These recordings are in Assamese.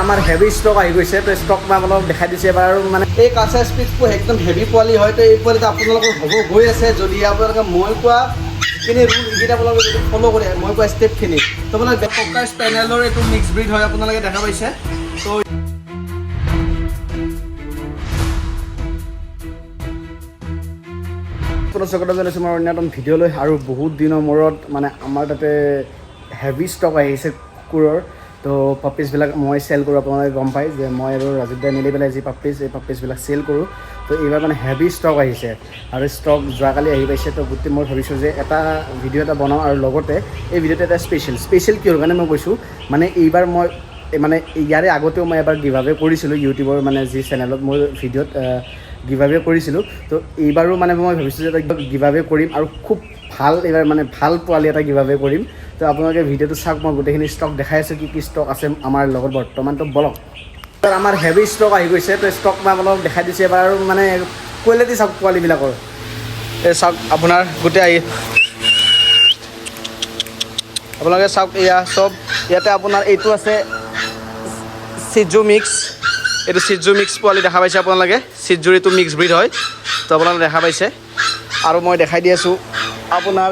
আমাৰ হেভি ষ্টক আহি গৈছে তো ষ্টক মই আপোনালোকক দেখাই দিছে এবাৰ মানে এই কালচাৰ স্পিচটো একদম হেভি পোৱালি হয় তো এই পোৱালিটো আপোনালোকৰ হ'ব গৈ আছে যদি আপোনালোকে মই কোৱা যিখিনি ৰুল সেইকেইটা আপোনালোকে যদি ফ'ল' কৰে মই কোৱা ষ্টেপখিনি তো আপোনালোকে ককাৰ স্পেনিয়েলৰ এইটো মিক্স ব্ৰিড হয় আপোনালোকে দেখা পাইছে তো স্বাগতম জনাইছোঁ মই অন্যতম ভিডিঅ'লৈ আৰু বহুত দিনৰ মূৰত মানে আমাৰ তাতে হেভি ষ্টক আহিছে কুকুৰৰ তো পাপিছবিলাক মই চেল কৰোঁ আপোনালোকে গম পায় যে মই আৰু ৰাজীৱ দাই মিলি পেলাই যি এই পাপিছবিলাক চেল কৰোঁ তো এইবাৰ মানে হেভি ষ্টক আহিছে আৰু ষ্টক যোৱাকালি আহি পাইছে তো গোটেই মই ভাবিছোঁ যে এটা ভিডিঅ' এটা বনাওঁ আৰু লগতে এই ভিডিঅ'টো এটা স্পেচিয়েল কিহৰ কাৰণে মই কৈছোঁ মানে এইবাৰ মই মানে ইয়াৰে আগতেও মই এবাৰ গিভআৱে কৰিছিলোঁ ইউটিউবৰ মানে যি চেনেলত মোৰ ভিডিঅ'ত গিভআৱে কৰিছিলোঁ তো এইবাৰো মানে মই ভাবিছোঁ যে গিভআৱে কৰিম আৰু খুব ভাল এইবাৰ মানে ভাল পোৱালি এটা গিভআৱে কৰিম তো আপোনালোকে ভিডিঅ'টো চাওক মই গোটেইখিনি ষ্টক দেখাই আছোঁ কি ষ্টক আছে আমাৰ লগত বৰ্তমানতো বলক আমাৰ হেভি ষ্টক আহি গৈছে তো ষ্টক মই আপোনালোকক দেখাই দিছোঁ এবাৰ আৰু মানে কোৱালিটি চাওক পোৱালিবিলাকৰ এই চাওক আপোনাৰ গোটেই আহি আপোনালোকে চাওক এয়া চব ইয়াতে আপোনাৰ এইটো আছে চিজু মিক্স এইটো চিজু মিক্স পোৱালি দেখা পাইছে আপোনালোকে চিজুৰ এইটো মিক্স ব্ৰিড হয় তো আপোনালোকে দেখা পাইছে আৰু মই দেখাই দি আছোঁ আপোনাৰ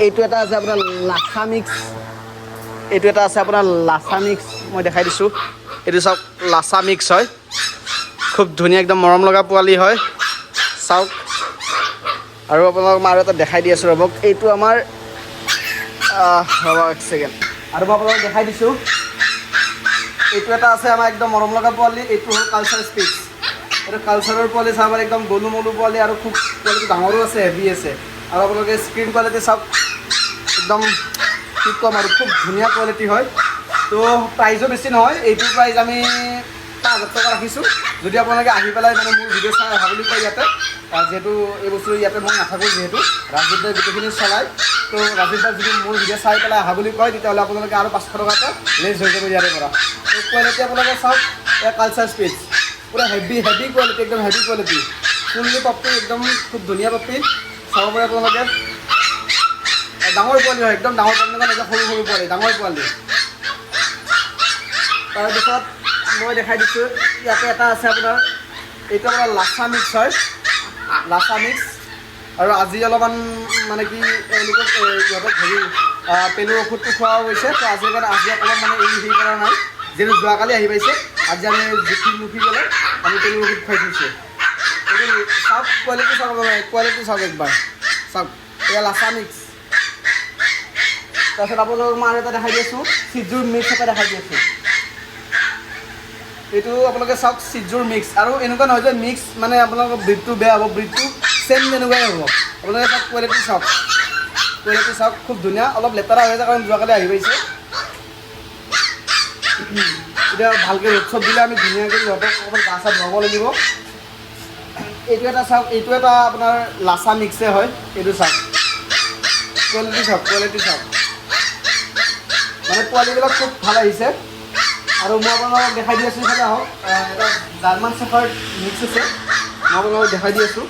এইটো এটা আছে আপোনাৰ লাচা মিক্স এইটো এটা আছে আপোনাৰ লাচা মিক্স মই দেখাই দিছোঁ এইটো চাওক লাচা মিক্স হয় খুব ধুনীয়া একদম মৰম লগা পোৱালি হয় চাওক আৰু আপোনালোকক মই আৰু এটা দেখাই দি আছোঁ ৰ'বক এইটো আমাৰ ৰ'ব এক ছেকেণ্ড আৰু মই আপোনালোকক দেখাই দিছোঁ এইটো এটা আছে আমাৰ একদম মৰম লগা পোৱালি এইটো হ'ল কালচাৰ স্পিচ এইটো কালচাৰৰ পোৱালি চাব একদম গলু মলু পোৱালি আৰু খুব পোৱালিটো ডাঙৰো আছে হেভি আছে আৰু আপোনালোকে স্ক্ৰীন কোৱালিটি চাওক একদম কি ক'ম আৰু খুব ধুনীয়া কোৱালিটি হয় তো প্ৰাইজো বেছি নহয় এইটো প্ৰাইজ আমি 5,000 টকা ৰাখিছোঁ যদি আপোনালোকে আহি পেলাই মানে মোৰ ভিডিঅ' চাই অহা বুলি কয় ইয়াতে যিহেতু এই বস্তু ইয়াতে মই নাথাকোঁ যিহেতু ৰাজীৱ দাই গোটেইখিনি চলায় তো ৰাজীৱ দাই যদি মোৰ ভিডিঅ' চাই পেলাই অহা বুলি কয় তেতিয়াহ'লে আপোনালোকে আৰু 500 টকা এটা লেছ হৈ যাব ইয়াৰে পৰা তো কোৱালিটি আপোনালোকে চাওক এয়া কালচাৰ স্পিচ পুৰা হেভি কোৱালিটি একদম হেভি কোৱালিটি ফুললি পপি একদম খুব ধুনীয়া পপি চাব পাৰে আপোনালোকে ডাঙৰ পোৱালি হয় একদম ডাঙৰ পোৱালি নহয় একদম সৰু পোৱালি ডাঙৰ পোৱালি তাৰপিছত মই দেখাই দিছোঁ ইয়াতে এটা আছে আপোনাৰ এইটো আপোনাৰ লাচা মিক্স হয় লাচা মিক্স আৰু আজি অলপমান মানে কি এওঁলোকক ইহঁতক হেৰি পেলুৰ ঔষধটো খোৱা হৈছে তো আজিৰ কাৰণে আজি অকণমান মানে এই হেৰি কৰা নাই যিহেতু যোৱাকালি আহি পাইছে আজি আমি মুখি গ'লে আমি পেলুৰ ঔষধ খুৱাই থৈছোঁ এইটো চাওক কোৱালিটি চাওক একবাৰ চাওক এয়া লাচা মিক্স তাৰপিছত আপোনালোকক মই আৰু এটা দেখাই দি আছোঁ চিজুৰ মিক্স এটা দেখাই দি আছোঁ এইটো আপোনালোকে চাওক চিজুৰ মিক্স আৰু এনেকুৱা নহয় যে মিক্স মানে আপোনালোকৰ ব্ৰিডটো বেয়া হ'ব ব্ৰিডটো চেম তেনেকুৱাই হ'ব আপোনালোকে চাওক কোৱালিটি চাওক খুব ধুনীয়া অলপ লেতেৰা হৈ যায় কাৰণ যোৱাকালি আহি পাইছে এতিয়া ভালকৈ ৰ'দ চদ দিলে আমি ধুনীয়াকৈ সিহঁতক অকণমান গা চা ধুৱাব লাগিব এইটো এটা চাওক এইটো এটা আপোনাৰ লাচা মিক্সে হয় এইটো চাওক কোৱালিটি চাওক মানে পোৱালিবিলাক খুব ভাল আহিছে আৰু মই আপোনালোকক দেখাই দি আছোঁ ইফালে আহক এটা জাৰ্মান চেফাৰ্ড মিক্স আছে মই আপোনালোকক দেখাই দি আছোঁ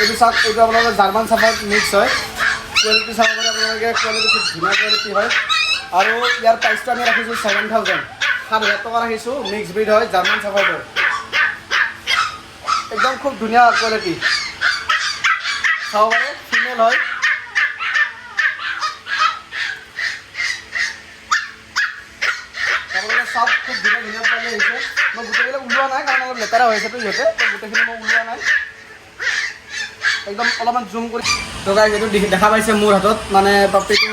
এইটো চাওক এইটো আপোনালোকৰ জাৰ্মান চেফাৰ্ড মিক্স হয় কোৱালিটি চাব পাৰে আপোনালোকে কোৱালিটি খুব ধুনীয়া কোৱালিটি হয় আৰু ইয়াৰ প্ৰাইচটো আমি ৰাখিছোঁ 7,000 টকা ৰাখিছোঁ মিক্স ব্ৰিড হয় জাৰ্মান চেফাৰ্ডৰ একদম খুব ধুনীয়া কোৱালিটি চাব পাৰে ফিমেল হয় আপোনালোকে চাওক খুব ধুনীয়া পোৱালি আহিছে মই গোটেইবিলাক ওলোৱা নাই কাৰণ অলপ লেতেৰা হৈ আছেতো সিহঁতে তো গোটেইখিনি মই ওলোৱা নাই একদম অলপমান জুম কৰি টকা যিহেতু দেখা পাইছে মোৰ হাতত মানে পাপিটো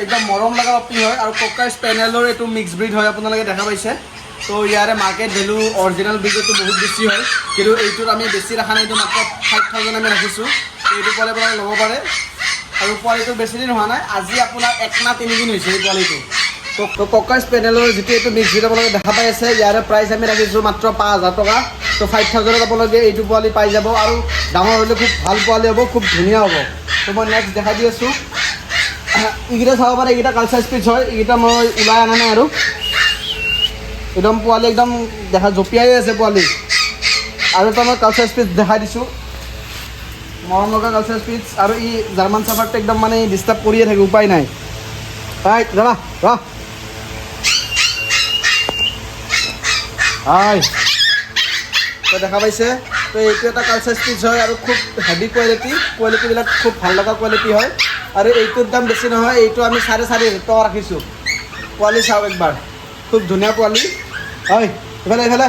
একদম মৰম লগা পাপি হয় আৰু ককাৰ স্পেনিয়েলৰ এইটো মিক্স ব্ৰিড হয় আপোনালোকে দেখা পাইছে তো ইয়াৰে মাৰ্কেট ভেলু অৰিজিনেল ব্ৰিডতো বহুত বেছি হয় কিন্তু এইটোত আমি বেছি ৰখা নাই এইটো মাত্ৰ 5,000 আমি ৰাখিছোঁ তো এইটো পোৱালি আপোনালোকে ল'ব পাৰে আৰু পোৱালিটো বেছি দিন হোৱা নাই আজি আপোনাৰ 1 মাহ 3 দিন হৈছে এই পোৱালিটো তো ককাৰ স্পেনিয়েলৰ যিটো এইটো মিক্স ব্ৰিড আপোনালোকে দেখা পাই আছে ইয়াৰে প্ৰাইচ আমি ৰাখিছোঁ মাত্ৰ 5,000 টকা তো 5,000ত আপোনালোকে এইটো পোৱালি পাই যাব আৰু ডাঙৰ হ'লে খুব ভাল পোৱালি হ'ব খুব ধুনীয়া হ'ব তো মই নেক্সট দেখাই দি আছোঁ এইকেইটা চাব পাৰে এইকেইটা কালচাৰ স্পিচ হয় এইকেইটা মই ওলাই অনা নাই আৰু একদম পোৱালি একদম দেখা জঁপিয়াই আছে পোৱালি আৰু এটা মই কালচাৰ স্পিচ দেখাই দিছোঁ মৰম লগা কালচাৰ স্পিচ আৰু ই জাৰ্মান চাফাৰটো একদম মানে ডিষ্টাৰ্ব কৰিয়ে থাকে, উপায় নাই। ৰাইট যাবা ৰ হয় তো দেখা পাইছে। তো এইটো এটা কালচাৰ স্পিচ হয় আৰু খুব হেভি কোৱালিটিবিলাক খুব ভাল লগা কোৱালিটি হয়। আৰু এইটোৰ দাম বেছি নহয়, এইটো আমি 4,500 টকা ৰাখিছোঁ। পোৱালি চাওক একবাৰ, খুব ধুনীয়া পোৱালি হয়। এইফালে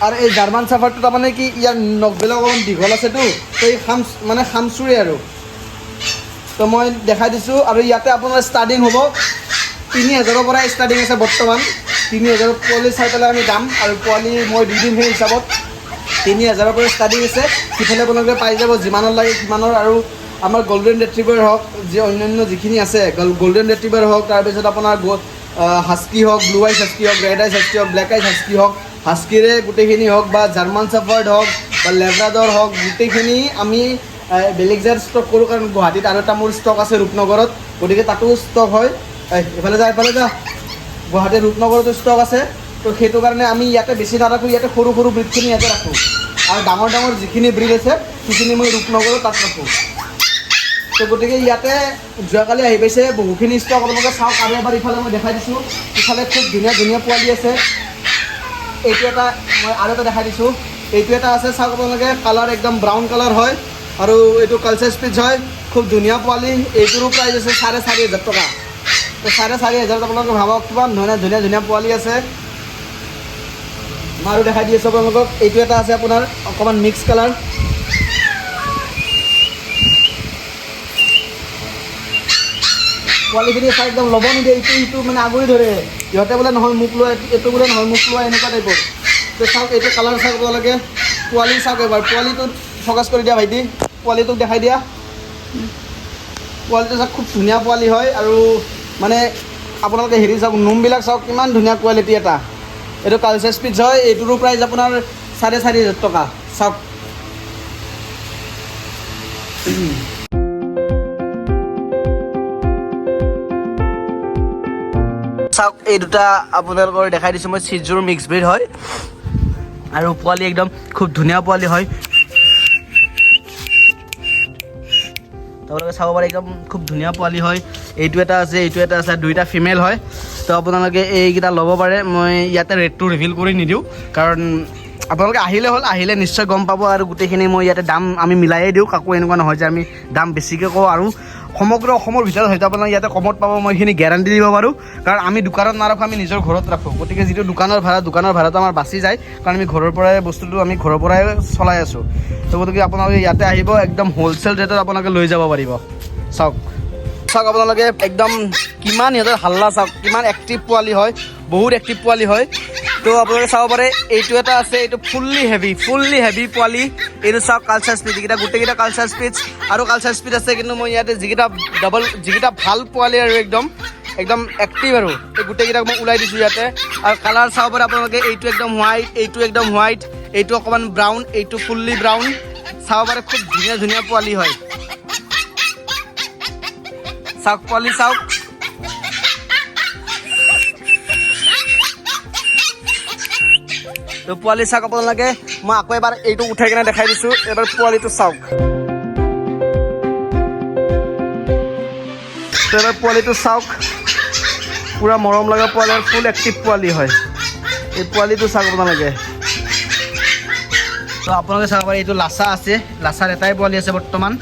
আৰু এই জাৰ্মান চাফাৰটো তাৰমানে কি ইয়াৰ নখবিলাক অকণমান দীঘল আছেতো, তো এই খামচুৰে আৰু। তো মই দেখাই দিছোঁ। আৰু ইয়াতে আপোনাৰ ষ্টাৰ্টিং হ'ব 3,000ৰ পৰা ষ্টাৰ্টিং আছে বৰ্তমান। 3,000 পোৱালি চাই পেলাই আমি দাম, আৰু পোৱালি মই দি দিম সেই হিচাপত। 3,000ৰ পৰা ষ্টাৰ্টিং আছে। সিফালে আপোনালোকে পাই যাব যিমানৰ লাগে সিমানৰ। আৰু আমাৰ গল্ডেন ৰেট্ৰিভাৰ হওক, যি অন্যান্য যিখিনি আছে, গল্ডেন ৰেট্ৰিভাৰ হওক, তাৰপিছত আপোনাৰ হাস্কি হওক, ব্লু আইজ হাস্কি হওক, ৰেড আইজ হাস্কি হওক, ব্লেক আইজ হাস্কি হওক, হাস্কিৰে গোটেইখিনি হওক, বা জাৰ্মান শ্বেফাৰ্ড হওক, বা লেব্ৰাডৰ হওক, গোটেইখিনি আমি বেলেগ জেগাত ষ্টক কৰোঁ। কাৰণ গুৱাহাটীত আৰু এটা মোৰ ষ্টক আছে ৰূপনগৰত, গতিকে তাতো ষ্টক হয়। এইফালে যা গুৱাহাটীৰ ৰূপনগৰতো ষ্টক আছে। তো সেইটো কাৰণে আমি ইয়াতে বেছি নাৰাখোঁ, ইয়াতে সৰু সৰু ব্ৰিডখিনি ইয়াতে ৰাখোঁ। আৰু ডাঙৰ ডাঙৰ যিখিনি ব্ৰিড আছে সেইখিনি মই ৰূপনগৰত তাত ৰাখোঁ। তো গতিকে ইয়াতে যোৱাকালি আহি পাইছে বহুখিনি ষ্টক, আপোনালোকে চাওক। আৰু এবাৰ ইফালে মই দেখাই দিছোঁ, ইফালে খুব ধুনীয়া ধুনীয়া পোৱালি আছে। এইটো এটা মই আৰু এটা দেখাই দিছোঁ, এইটো এটা আছে চাওক আপোনালোকে, কালাৰ একদম ব্ৰাউন কালাৰ হয়। আৰু এইটো কালচাৰ স্পিচ হয়, খুব ধুনীয়া পোৱালি। এইটোৰো প্ৰাইচ আছে 4,500 টকা। তো 4,500 আপোনালোকে ভাবক কিমান ধুনীয়া ধুনীয়া ধুনীয়া পোৱালি আছে। মই আৰু দেখাই দি আছোঁ আপোনালোকক। এইটো এটা আছে আপোনাৰ অকণমান মিক্স কালাৰ, পোৱালিখিনি চাই একদম ল'ব নিদিয়ে, ইটো মানে আগুৰি ধৰে। সিহঁতে বোলে নহয় মোক লোৱা, এইটো বোলে নহয় মোক লোৱা, এনেকুৱা টাইপৰ। তো চাওক এইটো কালাৰ চাওক আপোনালোকে, পোৱালি চাওক এবাৰ। পোৱালিটোত ফ'কাছ কৰি দিয়া ভাইটি, পোৱালিটোক দেখাই দিয়া। পোৱালিটো চাওক খুব ধুনীয়া পোৱালি হয়। আৰু মানে আপোনালোকে হেৰি চাওক, নোমবিলাক চাওক কিমান ধুনীয়া কোৱালিটি এটা। এইটো কালচাৰ স্পিচ হয়, এইটোৰো প্ৰাইচ আপোনাৰ 4,500 টকা। চাওক চাওক, এই দুটা আপোনালোকৰ দেখাই দিছোঁ মই, চিজুৰ মিক্স ব্ৰিড হয়। আৰু পোৱালি একদম খুব ধুনীয়া পোৱালি হয়, আপোনালোকে চাব পাৰে। একদম খুব ধুনীয়া পোৱালি হয়। এইটো এটা আছে, এইটো এটা আছে, দুইটা ফিমেল হয়। তো আপোনালোকে এইকেইটা ল'ব পাৰে। মই ইয়াতে ৰেটটো ৰিভিল কৰি নিদিওঁ, কাৰণ আপোনালোকে আহিলে হ'ল, আহিলে নিশ্চয় গম পাব। আৰু গোটেইখিনি মই ইয়াতে দাম আমি মিলাইয়ে দিওঁ, কাকো এনেকুৱা নহয় যে আমি দাম বেছিকৈ কওঁ। আৰু সমগ্ৰ অসমৰ ভিতৰত হয়তো আপোনালোকে ইয়াতে কমত পাব, মই সেইখিনি গেৰাণ্টি দিব পাৰোঁ। কাৰণ আমি দোকানত নাৰাখোঁ, আমি নিজৰ ঘৰত ৰাখোঁ। গতিকে যিটো দোকানৰ ভাড়াটো আমাৰ বাচি যায়, কাৰণ আমি ঘৰৰ পৰাই বস্তুটো আমি ঘৰৰ পৰাই চলাই আছোঁ। তো গতিকে আপোনালোকে ইয়াতে আহিব, একদম হ'লচেল ৰেটত আপোনালোকে লৈ যাব পাৰিব। চাওক আপোনালোকে একদম কিমান সিহঁতৰ হাল্লা, চাওক কিমান এক্টিভ পোৱালি হয়, বহুত এক্টিভ পোৱালি হয়। তো আপোনালোকে চাব পাৰে। এইটো এটা আছে, এইটো ফুল্লি হেভি পোৱালি। এইটো চাওক কালচাৰ স্পিচ, এইকেইটা গোটেইকেইটা কালচাৰ স্পিচ। আৰু কালচাৰ স্পিচ আছে, কিন্তু মই ইয়াতে যিকেইটা ভাল পোৱালি আৰু একদম এক্টিভ, আৰু এই গোটেইকেইটাক মই ওলাই দিছোঁ ইয়াতে। আৰু কালাৰ চাব পাৰে আপোনালোকে, এইটো একদম হোৱাইট, এইটো একদম হোৱাইট, এইটো অকণমান ব্ৰাউন, এইটো ফুল্লি ব্ৰাউন। চাব পাৰে খুব ধুনীয়া ধুনীয়া পোৱালি হয়। চাওক পোৱালি চাওক, তো পোৱালি চাওক আপোনালোকে। মই আকৌ এবাৰ এইটো উঠাই কিনে দেখাই দিছোঁ। এবাৰ পোৱালিটো চাওক, তো এবাৰ পোৱালিটো চাওক, পূৰা মৰম লগা পোৱালি, ফুল এক্টিভ পোৱালি হয়। এই পোৱালিটো চাওক আপোনালোকে। তো আপোনালোকে চাব পাৰে, এইটো লাচা আছে, লাচাৰ এটাই পোৱালি আছে বৰ্তমান।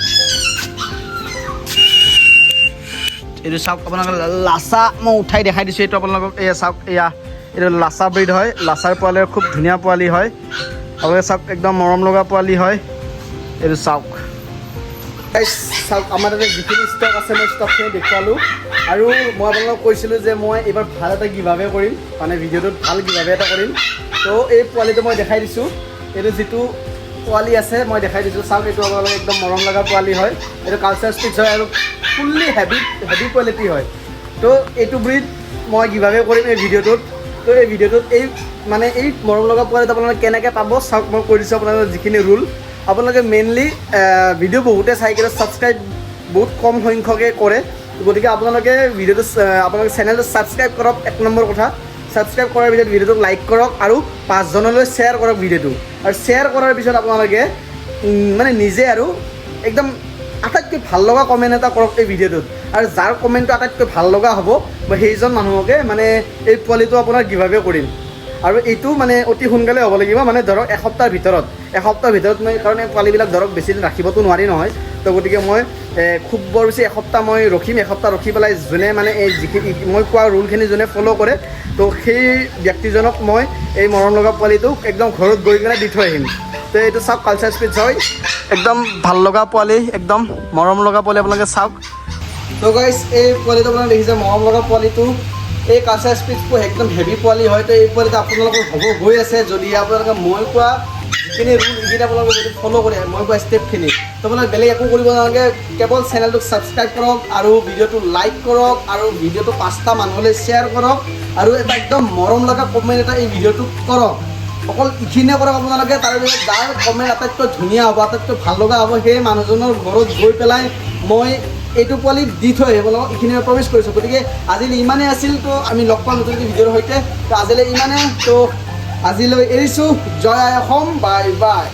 এইটো চাওক আপোনালোকে, লাচা মই উঠাই দেখাই দিছোঁ। এইটো আপোনালোকক এয়া চাওক, এইটো লাচা ব্ৰিড হয়। লাচাৰ পোৱালিৰ খুব ধুনীয়া পোৱালি হয়। আপোনালোকে চাওক, একদম মৰম লগা পোৱালি হয়। এইটো চাওক আমাৰ তাতে যিখিনি ষ্টক আছে মই ষ্টকখিনি দেখুৱালোঁ। আৰু মই আপোনালোকক কৈছিলোঁ যে মই এইবাৰ ভাল এটা গিভআৱে কৰিম, মানে ভিডিঅ'টোত ভাল গিভআৱে এটা কৰিম। তো এই পোৱালিটো মই দেখাই দিছোঁ। এইটো যিটো পোৱালি আছে মই দেখাই দিছোঁ, চাওক। এইটো আপোনালোকে একদম মৰম লগা পোৱালি হয়। এইটো কালচাৰ স্পিচ হয়, আৰু ফুল্লি হেভি কোৱালিটি হয়। তো এইটো ব্ৰিড মই গিভআৱে কৰিম এই ভিডিঅ'টোত। তো এই ভিডিঅ'টোত এই মৰম লগা পোৱালিটো আপোনালোকে কেনেকৈ পাব চাওক। মই কৈ দিছোঁ আপোনালোকৰ যিখিনি ৰুল। আপোনালোকে মেইনলি ভিডিঅ' বহুতে চাই কিন্তু ছাবস্ক্ৰাইব বহুত কম সংখ্যকে কৰে। গতিকে আপোনালোকে আপোনালোকে চেনেলটো ছাবস্ক্ৰাইব কৰক, 1 নম্বৰ কথা। ছাবস্ক্ৰাইব কৰাৰ পিছত ভিডিঅ'টোক লাইক কৰক, আৰু 5জনলৈ শ্বেয়াৰ কৰক ভিডিঅ'টো। আৰু শ্বেয়াৰ কৰাৰ পিছত আপোনালোকে মানে নিজে আৰু একদম আটাইতকৈ ভাল লগা কমেণ্ট এটা কৰক এই ভিডিঅ'টোত আৰু যাৰ কমেণ্টটো আটাইতকৈ ভাল লগা হ'ব মই সেইজন মানুহকে মানে এই পোৱালিটো আপোনাৰ গিভআৱে কৰিম আৰু এইটো মানে অতি সোনকালে হ'ব লাগিব মানে ধৰক এসপ্তাহৰ ভিতৰত মই কাৰণ এই পোৱালিবিলাক ধৰক বেছি দিন ৰাখিবতো নোৱাৰি নহয় তো গতিকে মই খুব বৰ বেছি এসপ্তাহ মই ৰখিম এসপ্তাহ ৰখি পেলাই যোনে মানে এই যিখিনি মই কোৱা ৰুলখিনি যোনে ফ'ল' কৰে তো সেই ব্যক্তিজনক মই এই মৰম লগা পোৱালিটোক একদম ঘৰত গৈ কিনে দি থৈ আহিম তো এইটো চাওক কালচাৰ স্পিচ হয় একদম ভাল লগা পোৱালি একদম মৰম লগা পোৱালি আপোনালোকে চাওক তো গাইছ এই পোৱালিটো আপোনালোকে দেখিছে মৰম লগা পোৱালিটো এই কালচাৰ স্পিচটো একদম হেভি পোৱালি হয় তো এই পোৱালিটো আপোনালোকৰ হ'ব গৈ আছে যদি আপোনালোকে মই কোৱা যিখিনি ৰুল সেইখিনি আপোনালোকে যদি ফ'ল' কৰে মই কোৱা ষ্টেপখিনি তো আপোনালোকে বেলেগ একো কৰিব নালাগে কেৱল চেনেলটোক ছাবস্ক্ৰাইব কৰক আৰু ভিডিঅ'টো লাইক কৰক আৰু ভিডিঅ'টো 5টা মানুহলৈ শ্বেয়াৰ কৰক আৰু এটা একদম মৰম লগা কমেণ্ট এটা এই ভিডিঅ'টোত কৰক অকল এইখিনিয়ে কৰক আপোনালোকে তাৰপিছত যাৰ কমেণ্ট আটাইতকৈ ধুনীয়া হ'ব আটাইতকৈ ভাল লগা হ'ব সেই মানুহজনৰ ঘৰত গৈ পেলাই মই এইটো পোৱালি দি থৈ আহিব লগত এইখিনিয়ে প্ৰমিছ কৰিছোঁ গতিকে আজিলৈ ইমানেই আছিল তো আমি লগ পাম নতুন ভিডিঅ'ৰ সৈতে তো আজিলৈ ইমানে তো আজিলৈ এৰিছোঁ জয় আই অসম বাই বাই